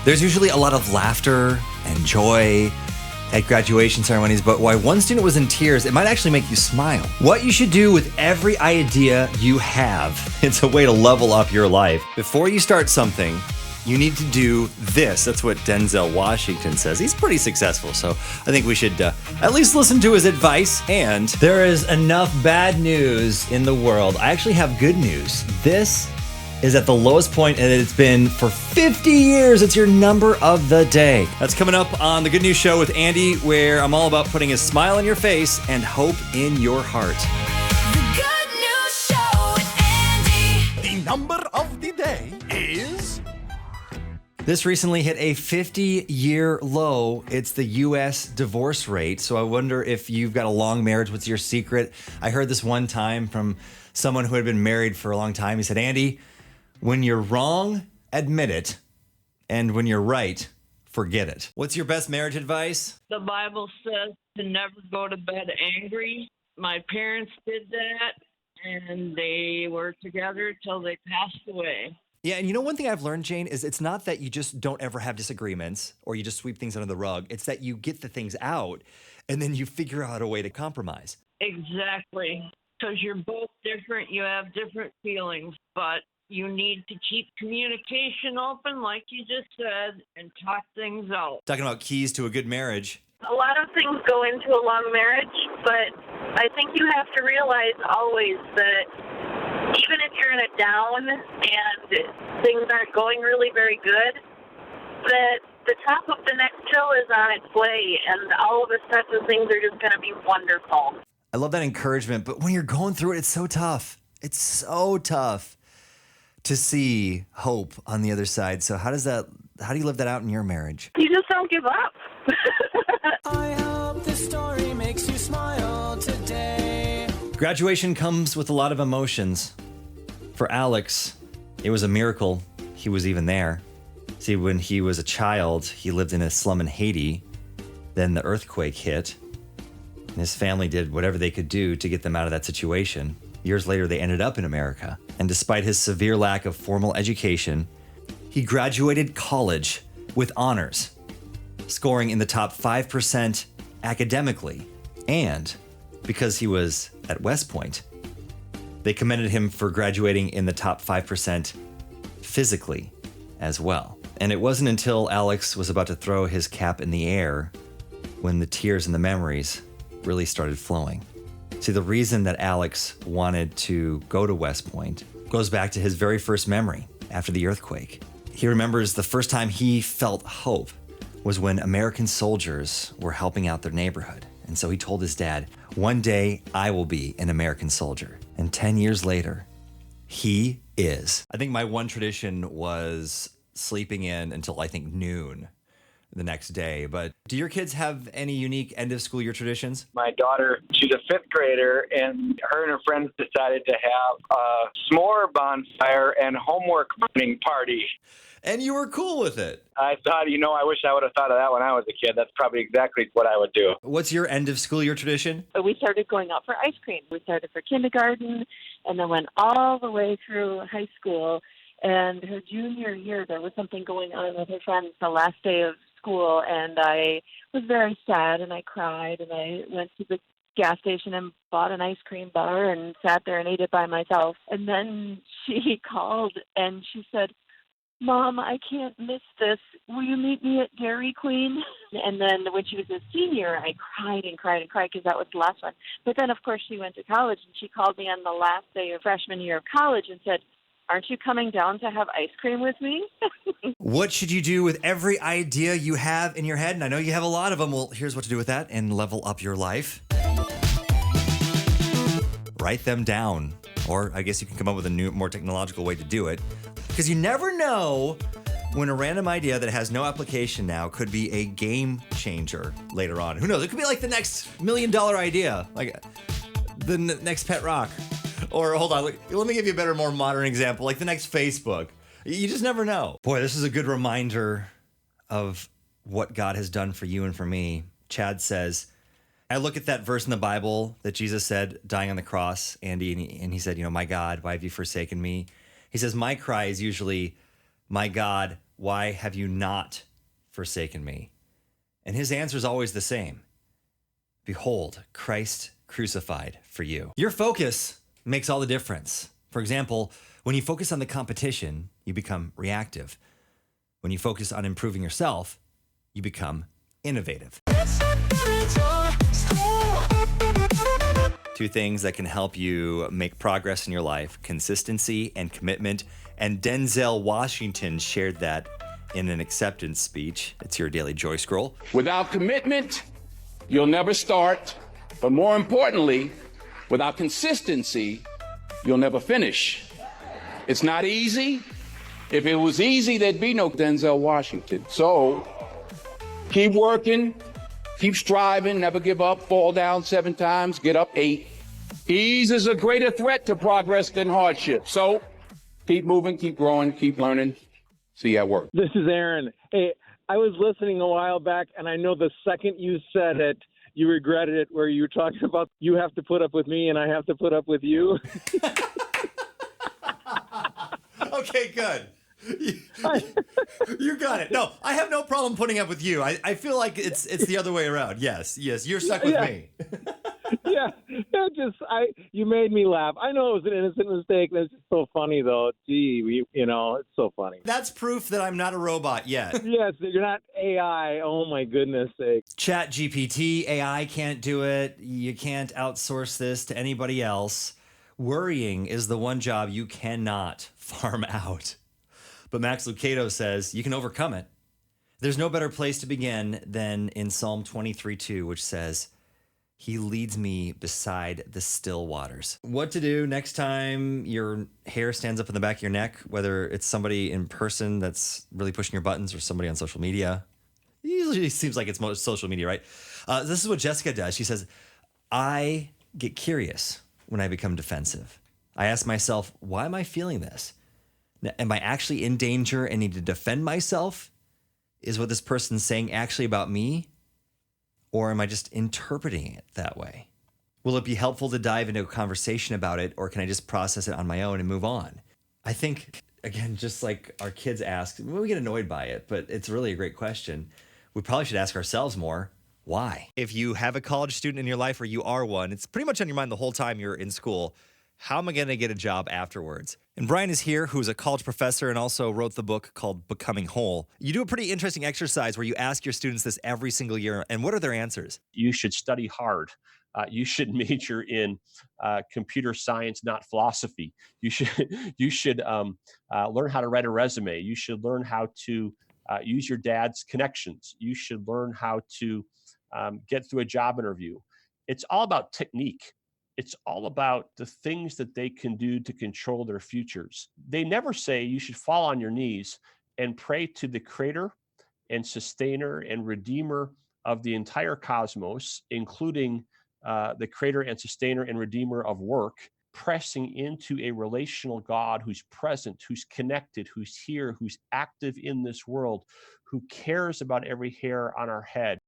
There's usually a lot of laughter and joy at graduation ceremonies, but why one student was in tears, it might actually make you smile. What you should do with every idea you have, it's a way to level up your life. Before you start something, you need to do this. That's what Denzel Washington says. He's pretty successful, so I think we should at least listen to his advice. And there is enough bad news in the world. I actually have good news. This is at the lowest point and it's been for 50 years. It's your number of the day. That's coming up on the Good News Show with Andy, where I'm all about putting a smile on your face and hope in your heart. The Good News Show with Andy. The number of the day is... This recently hit a 50-year low. It's the U.S. divorce rate. So I wonder if you've got a long marriage. What's your secret? I heard this one time from someone who had been married for a long time. He said, Andy, when you're wrong, admit it. And when you're right, forget it. What's your best marriage advice? The Bible says to never go to bed angry. My parents did that, and they were together till they passed away. Yeah, and you know one thing I've learned, Jane, is it's not that you just don't ever have disagreements or you just sweep things under the rug. It's that you get the things out and then you figure out a way to compromise. Exactly. Because you're both different. You have different feelings, but you need to keep communication open, like you just said, and talk things out. Talking about keys to a good marriage. A lot of things go into a long marriage, but I think you have to realize always that even if you're in a down and things aren't going really very good, that the top of the next hill is on its way, and all of a sudden things are just going to be wonderful. I love that encouragement, but when you're going through it, it's so tough. It's so tough to see hope on the other side. So how do you live that out in your marriage? You just don't give up. I hope this story makes you smile today. Graduation comes with a lot of emotions. For Alex, it was a miracle he was even there. See, when he was a child, he lived in a slum in Haiti. Then the earthquake hit, and his family did whatever they could do to get them out of that situation. Years later, they ended up in America. And despite his severe lack of formal education, he graduated college with honors, scoring in the top 5% academically. And because he was at West Point, they commended him for graduating in the top 5% physically as well. And it wasn't until Alex was about to throw his cap in the air when the tears and the memories really started flowing. See, the reason that Alex wanted to go to West Point goes back to his very first memory after the earthquake. He remembers the first time he felt hope was when American soldiers were helping out their neighborhood. And so he told his dad, one day I will be an American soldier. And 10 years later, he is. I think my one tradition was sleeping in until I think noon the next day. But do your kids have any unique end of school year traditions? My daughter, she's a fifth grader, and her and her friends decided to have a s'more bonfire and homework burning party. And you were cool with it. I thought, I wish I would have thought of that when I was a kid. That's probably exactly what I would do. What's your end of school year tradition? We started going out for ice cream. We started for kindergarten and then went all the way through high school. And her junior year, there was something going on with her friends the last day of school, and I was very sad, and I cried, and I went to the gas station and bought an ice cream bar and sat there and ate it by myself. And then she called, and she said, Mom, I can't miss this. Will you meet me at Dairy Queen? And then when she was a senior, I cried and cried and cried because that was the last one. But then, of course, she went to college, and she called me on the last day of freshman year of college and said, aren't you coming down to have ice cream with me? What should you do with every idea you have in your head? And I know you have a lot of them. Well, here's what to do with that and level up your life. Write them down. Or I guess you can come up with a new, more technological way to do it. Because you never know when a random idea that has no application now could be a game changer later on. Who knows? It could be like the next $1 million idea, like the next pet rock. Or hold on, let me give you a better, more modern example, like the next Facebook. You just never know. Boy, this is a good reminder of what God has done for you and for me. Chad says, I look at that verse in the Bible that Jesus said, dying on the cross, Andy, and he said, my God, why have you forsaken me? He says, my cry is usually, my God, why have you not forsaken me? And his answer is always the same. Behold, Christ crucified for you. Your focus makes all the difference. For example, when you focus on the competition, you become reactive. When you focus on improving yourself, you become innovative. Two things that can help you make progress in your life: consistency and commitment. And Denzel Washington shared that in an acceptance speech. It's your Daily Joy Scroll. Without commitment, you'll never start. But more importantly, without consistency, you'll never finish. It's not easy. If it was easy, there'd be no Denzel Washington. So keep working, keep striving, never give up, fall down 7 times, get up 8. Ease is a greater threat to progress than hardship. So keep moving, keep growing, keep learning. See you at work. This is Aaron. Hey, I was listening a while back, and I know the second you said it, you regretted it, where you were talking about you have to put up with me and I have to put up with you. Okay, good. You got it. No, I have no problem putting up with you. I feel like it's the other way around. Yes, you're stuck with me. Yeah, you made me laugh. I know it was an innocent mistake. That's just so funny, though. Gee, it's so funny. That's proof that I'm not a robot yet. Yes, you're not AI. Oh my goodness sake. Chat GPT, AI can't do it. You can't outsource this to anybody else. Worrying is the one job you cannot farm out. But Max Lucado says you can overcome it. There's no better place to begin than in Psalm 23:2, which says, He leads me beside the still waters. What to do next time your hair stands up in the back of your neck, whether it's somebody in person that's really pushing your buttons or somebody on social media. It usually seems like it's most social media, right? This is what Jessica does. She says, I get curious when I become defensive. I ask myself, why am I feeling this? Am I actually in danger and need to defend myself? Is what this person's saying actually about me? Or am I just interpreting it that way? Will it be helpful to dive into a conversation about it, or can I just process it on my own and move on? I think, again, just like our kids ask, we get annoyed by it, but it's really a great question. We probably should ask ourselves more, why? If you have a college student in your life, or you are one, it's pretty much on your mind the whole time you're in school. How am I going to get a job afterwards? And Brian is here, who's a college professor and also wrote the book called Becoming Whole. You do a pretty interesting exercise where you ask your students this every single year. And what are their answers? You should study hard. You should major in computer science, not philosophy. You should learn how to write a resume. You should learn how to use your dad's connections. You should learn how to get through a job interview. It's all about technique. It's all about the things that they can do to control their futures. They never say you should fall on your knees and pray to the creator and sustainer and redeemer of the entire cosmos, including the creator and sustainer and redeemer of work, pressing into a relational God who's present, who's connected, who's here, who's active in this world, who cares about every hair on our head.